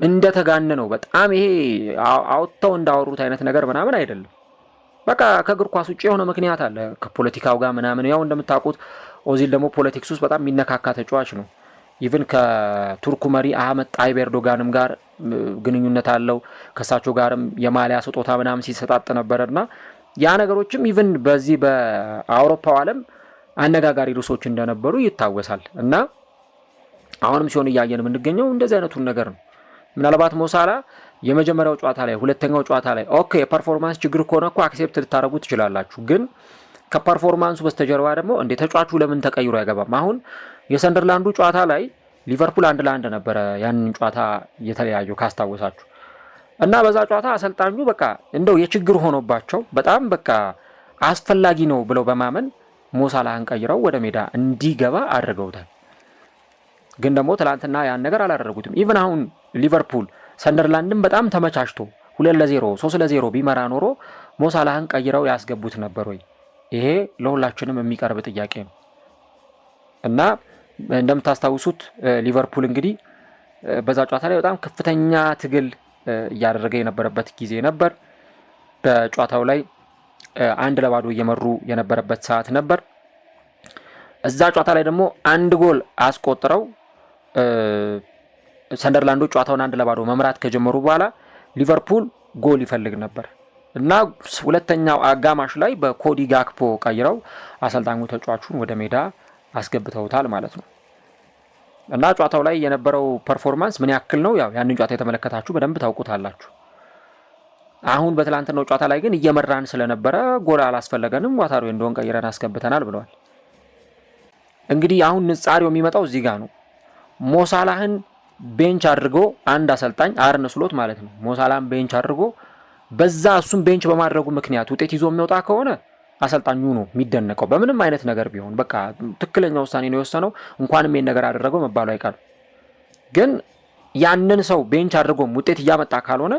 እንደተጋነ ነው በጣም ይሄ አውጥተው እንዳወሩት አይነት ነገር ምናምን አይደለም። በቃ ከእግር ኳስ ውጭ የሆነ ምክንያት አለ ከፖለቲካው ጋር ምናምን። ያው እንደምታውቁት ኦዚል ደግሞ ፖለቲክስ ውስጥ በጣም የሚነካካ ተጫዋች ነው። ኢቭን ከቱርኩ መሪ አህመድ ጣይብ ኤርዶጋንም ጋር ግንኙነት አለው። ከሳቸው ጋርም የማሊያ ስጦታ ምናምን ሲሰጣጥ ነበርና ያ ነገሮችም ኢቭን በዚህ በአውሮፓው ዓለም አነጋጋሪ ርዕሶች እንደነበሩ ይታወሳል። እና አሁንም ሲሆን እያየን የምንገኘው እንደዚህ አይነቱን ነገር ነው። ምናልባት ሞሳላ የመጀመሪያው ጨዋታ ላይ ሁለተኛው ጨዋታ ላይ ኦኬ የፐርፎርማንስ ችግር ከሆነ እኮ አክሴፕት ልታደርጉ ትችላላችሁ። ግን ከፐርፎርማንሱ በስተጀርባ ደግሞ እንደ ተጫዋቹ ለምን ተቀይሮ አይገባም? አሁን የሰንደርላንዱ ጨዋታ ላይ ሊቨርፑል 1-1 ነበረ ያንን ጨዋታ የተለያየው ካስታወሳችሁ። እና በዛ ጨዋታ አሰልጣኙ በቃ እንደው የችግር ሆኖባቸው በጣም በቃ አስፈላጊ ነው ብለው በማመን ሞሳላህን ቀይረው ወደ ሜዳ እንዲገባ አድርገውታል። ግን ደግሞ ትላንትና ያን ነገር አላደረጉትም። ኢቭን አሁን ሊቨርፑል ሰንደርላንድን በጣም ተመቻችቶ 2-0 3-0 ቢመራ ኖሮ ሞሳላህን ቀይረው ያስገቡት ነበር ወይ? ይሄ ለሁላችንም የሚቀርብ ጥያቄ ነው። እና እንደምታስታውሱት ሊቨርፑል እንግዲህ በዛ ጨዋታ ላይ በጣም ከፍተኛ ትግል እያደረገ የነበረበት ጊዜ ነበር። በጨዋታው ላይ 1-0 እየመሩ የነበረበት ሰዓት ነበር። እዛ ጨዋታ ላይ ደግሞ 1 ጎል አስቆጥረው ሰንደርላንዶች ጨዋታውን 1-0 መምራት ከጀመሩ በኋላ ሊቨርፑል ጎል ይፈልግ ነበር እና ሁለተኛው አጋማሽ ላይ በኮዲ ጋክፖ ቀይረው አሰልጣኙ ተጫዋቹን ወደ ሜዳ አስገብተውታል ማለት ነው። እና ጨዋታው ላይ የነበረው ፐርፎርማንስ ምን ያክል ነው? ያው ያንን ጨዋታ የተመለከታችሁ በደንብ ታውቁታላችሁ። አሁን በትላንትናው ጨዋታ ላይ ግን እየመራን ስለነበረ ጎል አላስፈለገንም፣ ዋታሩ እንደሆን ቀይረን አስገብተናል ብለዋል። እንግዲህ አሁን ንጻሬው የሚመጣው እዚህ ጋር ነው። ሞሳላህን ቤንች አድርጎ አንድ አሰልጣኝ አርነ ስሎት ማለት ነው ሞሳላህን ቤንች አድርጎ በዛ እሱን ቤንች በማድረጉ ምክንያት ውጤት ይዞ የሚወጣ ከሆነ አሰልጣኙ ነው የሚደነቀው በምንም አይነት ነገር ቢሆን። በቃ ትክክለኛ ውሳኔ ነው የወሰነው፣ እንኳንም ይሄን ነገር አደረገው መባሉ አይቀርም። ግን ያንን ሰው ቤንች አድርጎም ውጤት እያመጣ ካልሆነ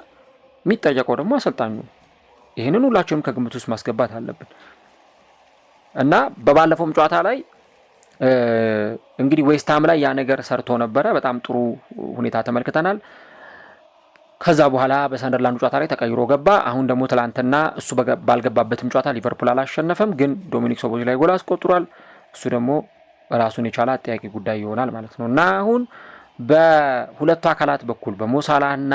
የሚጠየቀው ደግሞ አሰልጣኙ ነው። ይህንን ሁላችንም ከግምት ውስጥ ማስገባት አለብን። እና በባለፈውም ጨዋታ ላይ እንግዲህ ዌስትሃም ላይ ያ ነገር ሰርቶ ነበረ። በጣም ጥሩ ሁኔታ ተመልክተናል። ከዛ በኋላ በሰንደርላንዱ ጨዋታ ላይ ተቀይሮ ገባ። አሁን ደግሞ ትላንትና እሱ ባልገባበትም ጨዋታ ሊቨርፑል አላሸነፈም፣ ግን ዶሚኒክ ሶቦዝ ላይ ጎል አስቆጥሯል። እሱ ደግሞ ራሱን የቻለ አጠያቂ ጉዳይ ይሆናል ማለት ነው። እና አሁን በሁለቱ አካላት በኩል በሞሳላህና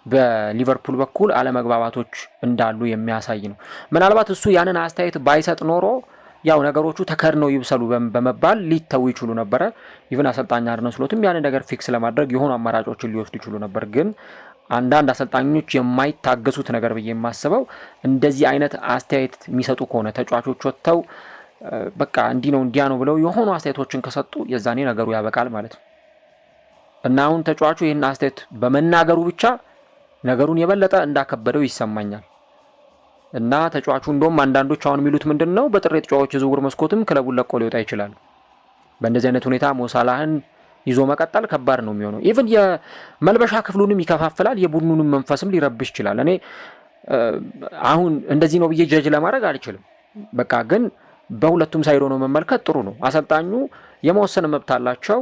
በሊቨርፑል በኩል አለመግባባቶች እንዳሉ የሚያሳይ ነው። ምናልባት እሱ ያንን አስተያየት ባይሰጥ ኖሮ ያው ነገሮቹ ተከድነው ይብሰሉ በመባል ሊተው ይችሉ ነበረ። ኢቭን አሰልጣኝ አርነ ስሎትም ያንን ነገር ፊክስ ለማድረግ የሆኑ አማራጮችን ሊወስዱ ይችሉ ነበር። ግን አንዳንድ አሰልጣኞች የማይታገሱት ነገር ብዬ የማስበው እንደዚህ አይነት አስተያየት የሚሰጡ ከሆነ ተጫዋቾች ወጥተው በቃ እንዲህ ነው እንዲያ ነው ብለው የሆኑ አስተያየቶችን ከሰጡ የዛኔ ነገሩ ያበቃል ማለት ነው። እና አሁን ተጫዋቹ ይህን አስተያየት በመናገሩ ብቻ ነገሩን የበለጠ እንዳከበደው ይሰማኛል። እና ተጫዋቹ እንደውም አንዳንዶች አሁን የሚሉት ምንድነው በጥር ተጫዋቾች የዝውውር መስኮትም ክለቡን ለቆ ሊወጣ ይችላል። በእንደዚህ አይነት ሁኔታ ሞሳላህን ይዞ መቀጠል ከባድ ነው የሚሆነው። ኢቭን የመልበሻ ክፍሉንም ይከፋፍላል፣ የቡድኑንም መንፈስም ሊረብሽ ይችላል። እኔ አሁን እንደዚህ ነው ብዬ ጀጅ ለማድረግ አልችልም። በቃ ግን በሁለቱም ሳይዶ ነው መመልከት ጥሩ ነው። አሰልጣኙ የመወሰን መብት አላቸው።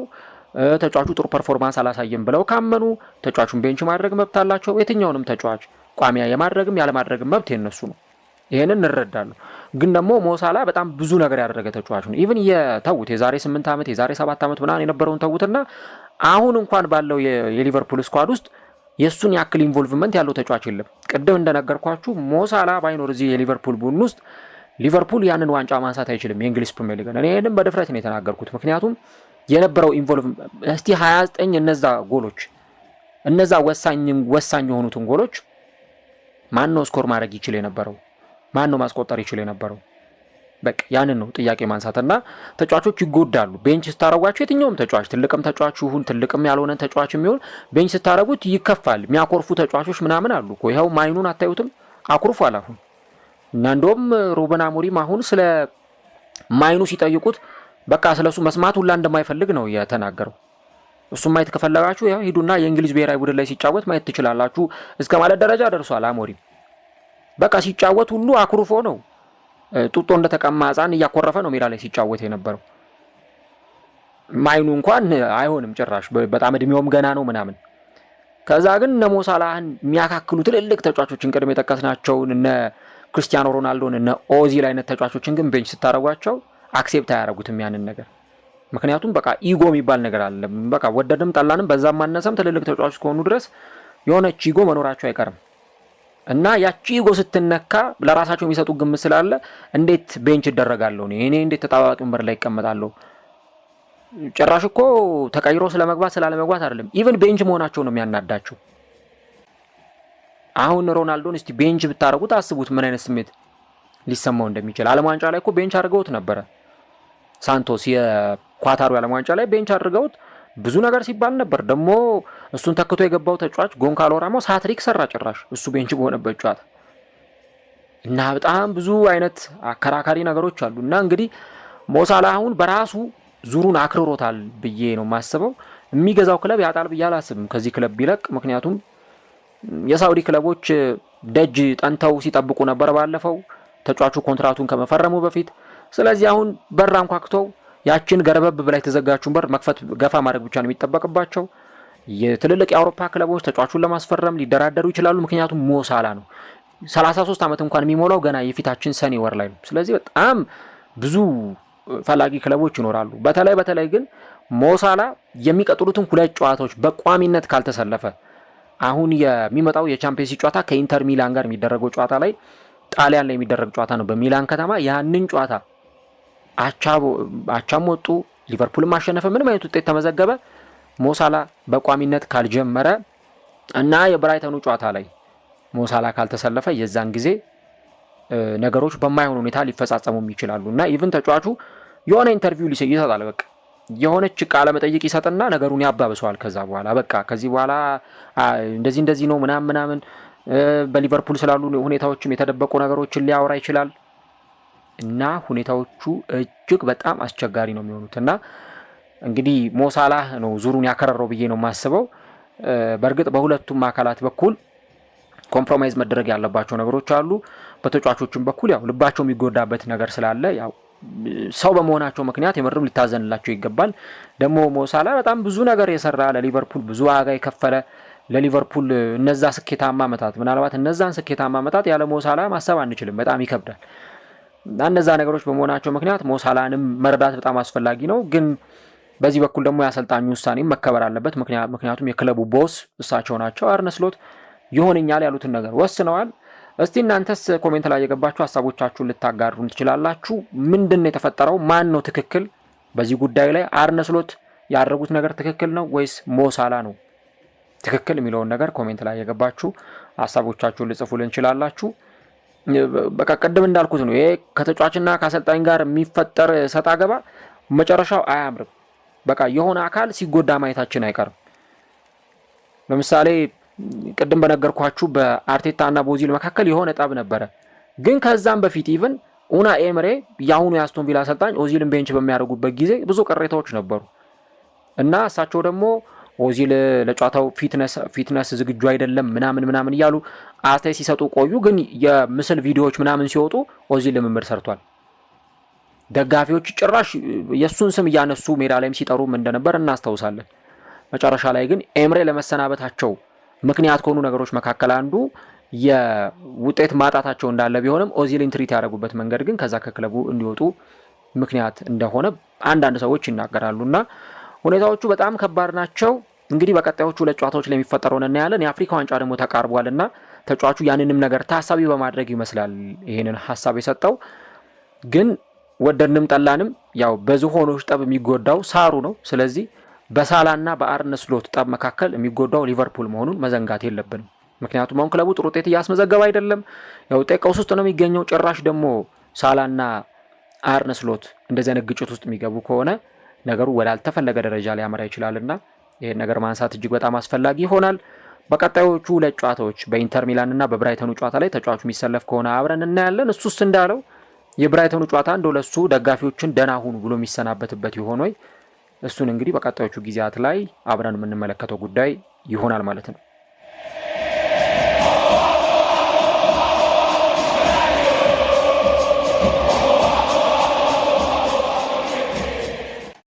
ተጫዋቹ ጥሩ ፐርፎርማንስ አላሳየም ብለው ካመኑ ተጫዋቹን ቤንች ማድረግ መብት አላቸው። የትኛውንም ተጫዋች ቋሚያ የማድረግም ያለማድረግም መብት የነሱ ነው። ይሄንን እንረዳለሁ። ግን ደግሞ ሞሳላ በጣም ብዙ ነገር ያደረገ ተጫዋች ነው። ኢቭን የተውት የዛሬ 8 ዓመት የዛሬ 7 ዓመት ምናምን የነበረውን ተውትና አሁን እንኳን ባለው የሊቨርፑል ስኳድ ውስጥ የሱን ያክል ኢንቮልቭመንት ያለው ተጫዋች የለም። ቅድም እንደነገርኳችሁ ሞሳላ ባይኖር እዚህ የሊቨርፑል ቡድን ውስጥ ሊቨርፑል ያንን ዋንጫ ማንሳት አይችልም፣ የእንግሊዝ ፕሪሚየር ሊግ። እኔ ይሄንን በድፍረት ነው የተናገርኩት። ምክንያቱም የነበረው ኢንቮልቭ እስቲ 29 እነዛ ጎሎች እነዛ ወሳኝ የሆኑትን ጎሎች ማን ነው ስኮር ማድረግ ይችል የነበረው? ማን ነው ማስቆጠር ይችል የነበረው? በቃ ያንን ነው ጥያቄ ማንሳትና ተጫዋቾች ይጎዳሉ። ቤንች ስታረጓቸው የትኛውም ተጫዋች ትልቅም ተጫዋች ይሁን ትልቅም ያልሆነ ተጫዋች የሚሆን ቤንች ስታረጉት ይከፋል። የሚያኮርፉ ተጫዋቾች ምናምን አሉ እኮ ይኸው ማይኑን አታዩትም? አኩርፏል አሁን። እና እንደውም ሩበን አሞሪም አሁን ስለ ማይኑ ሲጠይቁት በቃ ስለሱ መስማት ሁላ እንደማይፈልግ ነው የተናገረው። እሱም ማየት ከፈለጋችሁ ያው ሂዱና የእንግሊዝ ብሔራዊ ቡድን ላይ ሲጫወት ማየት ትችላላችሁ እስከ ማለት ደረጃ ደርሷል አሞሪም። በቃ ሲጫወት ሁሉ አኩርፎ ነው፣ ጡጦ እንደተቀማ ሕፃን እያኮረፈ ነው ሜዳ ላይ ሲጫወት የነበረው። ማይኑ እንኳን አይሆንም ጭራሽ፣ በጣም እድሜውም ገና ነው ምናምን። ከዛ ግን እነ ሞሳላህን የሚያካክሉ ትልልቅ ተጫዋቾችን ቅድም የጠቀስናቸውን እነ ክርስቲያኖ ሮናልዶን እነ ኦዚል አይነት ተጫዋቾችን ግን ቤንች ስታረጓቸው አክሴፕት አያደርጉትም ያንን ነገር። ምክንያቱም በቃ ኢጎ የሚባል ነገር አለ። በቃ ወደድም ጠላንም በዛም ማነሰም ትልልቅ ተጫዋቾች ከሆኑ ድረስ የሆነች ኢጎ መኖራቸው አይቀርም እና ያቺ ኢጎ ስትነካ ለራሳቸው የሚሰጡ ግምት ስላለ እንዴት ቤንች ይደረጋለሁ እኔ እንዴት ተጣባቂ ወንበር ላይ ይቀመጣለሁ? ጭራሽ እኮ ተቀይሮ ስለመግባት ስላለመግባት አይደለም፣ ኢቭን ቤንች መሆናቸው ነው የሚያናዳቸው። አሁን ሮናልዶን እስቲ ቤንች ብታረጉት አስቡት ምን አይነት ስሜት ሊሰማው እንደሚችል። ዓለም ዋንጫ ላይ እኮ ቤንች አድርገውት ነበረ። ሳንቶስ የኳታሩ ዓለም ዋንጫ ላይ ቤንች አድርገውት ብዙ ነገር ሲባል ነበር። ደግሞ እሱን ተክቶ የገባው ተጫዋች ጎንካሎ ራሞስ ሃትሪክ ሰራ ጭራሽ እሱ ቤንች በሆነበት ጨዋታ። እና በጣም ብዙ አይነት አከራካሪ ነገሮች አሉ። እና እንግዲህ ሞሳላህ አሁን በራሱ ዙሩን አክርሮታል ብዬ ነው የማስበው። የሚገዛው ክለብ ያጣል ብዬ አላስብም ከዚህ ክለብ ቢለቅ። ምክንያቱም የሳውዲ ክለቦች ደጅ ጠንተው ሲጠብቁ ነበር ባለፈው ተጫዋቹ ኮንትራቱን ከመፈረሙ በፊት። ስለዚህ አሁን በር አንኳክተው ያችን ገረበብ ብላ የተዘጋችውን በር መክፈት ገፋ ማድረግ ብቻ ነው የሚጠበቅባቸው። የትልልቅ የአውሮፓ ክለቦች ተጫዋቹን ለማስፈረም ሊደራደሩ ይችላሉ። ምክንያቱም ሞሳላ ነው 33 ዓመት እንኳን የሚሞላው ገና የፊታችን ሰኔ ወር ላይ ነው። ስለዚህ በጣም ብዙ ፈላጊ ክለቦች ይኖራሉ። በተለይ ግን ሞሳላ የሚቀጥሉትን 2 ጨዋታዎች በቋሚነት ካልተሰለፈ አሁን የሚመጣው የቻምፒየንስ ሊግ ጨዋታ ከኢንተር ሚላን ጋር የሚደረገው ጨዋታ ላይ ጣሊያን ላይ የሚደረግ ጨዋታ ነው በሚላን ከተማ። ያንን ጨዋታ አቻም ወጡ፣ ሊቨርፑል ማሸነፈ፣ ምንም አይነት ውጤት ተመዘገበ፣ ሞሳላ በቋሚነት ካልጀመረ እና የብራይተኑ ጨዋታ ላይ ሞሳላ ካልተሰለፈ የዛን ጊዜ ነገሮች በማይሆን ሁኔታ ሊፈጻጸሙም ይችላሉ። እና ኢቭን ተጫዋቹ የሆነ ኢንተርቪው ይሰጣል። በቃ የሆነች ቃለ መጠይቅ ይሰጥና ነገሩን ያባብሰዋል። ከዛ በኋላ በቃ ከዚህ በኋላ እንደዚህ ነው ምናምን በሊቨርፑል ስላሉ ሁኔታዎችም የተደበቁ ነገሮችን ሊያወራ ይችላል። እና ሁኔታዎቹ እጅግ በጣም አስቸጋሪ ነው የሚሆኑትና እንግዲህ ሞሳላህ ነው ዙሩን ያከረረው ብዬ ነው የማስበው። በእርግጥ በሁለቱም አካላት በኩል ኮምፕሮማይዝ መደረግ ያለባቸው ነገሮች አሉ። በተጫዋቾችም በኩል ያው ልባቸው የሚጎዳበት ነገር ስላለ ያው ሰው በመሆናቸው ምክንያት የምርም ሊታዘንላቸው ይገባል። ደግሞ ሞሳላህ በጣም ብዙ ነገር የሰራ ለሊቨርፑል ብዙ ዋጋ የከፈለ ለሊቨርፑል እነዛ ስኬታማ ዓመታት ምናልባት እነዛን ስኬታማ ዓመታት ያለ ሞሳላህ ማሰብ አንችልም፣ በጣም ይከብዳል። እነዛ ነገሮች በመሆናቸው ምክንያት ሞሳላህንም መረዳት በጣም አስፈላጊ ነው። ግን በዚህ በኩል ደግሞ የአሰልጣኙ ውሳኔም መከበር አለበት። ምክንያቱም የክለቡ ቦስ እሳቸው ናቸው። አርነ ስሎት ይሆንኛል ያሉትን ነገር ወስነዋል። እስቲ እናንተስ ኮሜንት ላይ የገባችሁ ሀሳቦቻችሁን ልታጋሩን ትችላላችሁ። ምንድነው የተፈጠረው? ማን ነው ትክክል በዚህ ጉዳይ ላይ? አርነ ስሎት ያደረጉት ነገር ትክክል ነው ወይስ ሞሳላህ ነው ትክክል የሚለውን ነገር ኮሜንት ላይ የገባችሁ ሀሳቦቻችሁን ልጽፉልን እንችላላችሁ። በቃ ቀደም እንዳልኩት ነው ይሄ ከተጫዋችና ከአሰልጣኝ ጋር የሚፈጠር ሰጣ ገባ መጨረሻው አያምርም። በቃ የሆነ አካል ሲጎዳ ማየታችን አይቀርም። ለምሳሌ ቅድም በነገርኳችሁ በአርቴታ እና በኦዚል መካከል የሆነ ጠብ ነበረ። ግን ከዛም በፊት ኢቭን ኡናይ ኤምሬ ያሁኑ የአስቶን ቪላ አሰልጣኝ ኦዚልን ቤንች በሚያደርጉበት ጊዜ ብዙ ቅሬታዎች ነበሩ እና እሳቸው ደግሞ ኦዚል ለጨዋታው ፊትነስ ዝግጁ አይደለም ምናምን እያሉ አስተያየት ሲሰጡ ቆዩ። ግን የምስል ቪዲዮዎች ምናምን ሲወጡ ኦዚል ልምምድ ሰርቷል። ደጋፊዎች ጭራሽ የሱን ስም እያነሱ ሜዳ ላይም ሲጠሩም እንደነበር እናስታውሳለን። መጨረሻ ላይ ግን ኤምሬ ለመሰናበታቸው ምክንያት ከሆኑ ነገሮች መካከል አንዱ የውጤት ማጣታቸው እንዳለ ቢሆንም ኦዚልን ትሪት ያደረጉበት መንገድ ግን ከዛ ከክለቡ እንዲወጡ ምክንያት እንደሆነ አንዳንድ ሰዎች ይናገራሉና ሁኔታዎቹ በጣም ከባድ ናቸው። እንግዲህ በቀጣዮቹ ሁለት ጨዋታዎች ላይ የሚፈጠረውን እናያለን። የአፍሪካ ዋንጫ ደግሞ ተቃርቧልና ተጫዋቹ ያንንም ነገር ታሳቢ በማድረግ ይመስላል ይሄንን ሐሳብ የሰጠው። ግን ወደድንም ጠላንም ያው በዝሆኖች ጠብ የሚጎዳው ሳሩ ነው። ስለዚህ በሳላና በአርነ ስሎት ጠብ መካከል የሚጎዳው ሊቨርፑል መሆኑን መዘንጋት የለብንም። ምክንያቱም አሁን ክለቡ ጥሩ ውጤት እያስመዘገበ አይደለም፣ የውጤት ቀውስ ውስጥ ነው የሚገኘው። ጭራሽ ደግሞ ሳላና አርነ ስሎት እንደዚህ አይነት ግጭት ውስጥ የሚገቡ ከሆነ ነገሩ ወዳልተፈለገ ደረጃ ሊያመራ ይችላልና ይሄን ነገር ማንሳት እጅግ በጣም አስፈላጊ ይሆናል። በቀጣዮቹ ሁለት ጨዋታዎች በኢንተር ሚላንና በብራይተኑ ጨዋታ ላይ ተጫዋቹ የሚሰለፍ ከሆነ አብረን እናያለን። እሱስ እንዳለው የብራይተኑ ጨዋታ እንደው ለሱ ደጋፊዎችን ደህና ሁኑ ብሎ የሚሰናበትበት ይሆን ወይ? እሱን እንግዲህ በቀጣዮቹ ጊዜያት ላይ አብረን የምንመለከተው ጉዳይ ይሆናል ማለት ነው።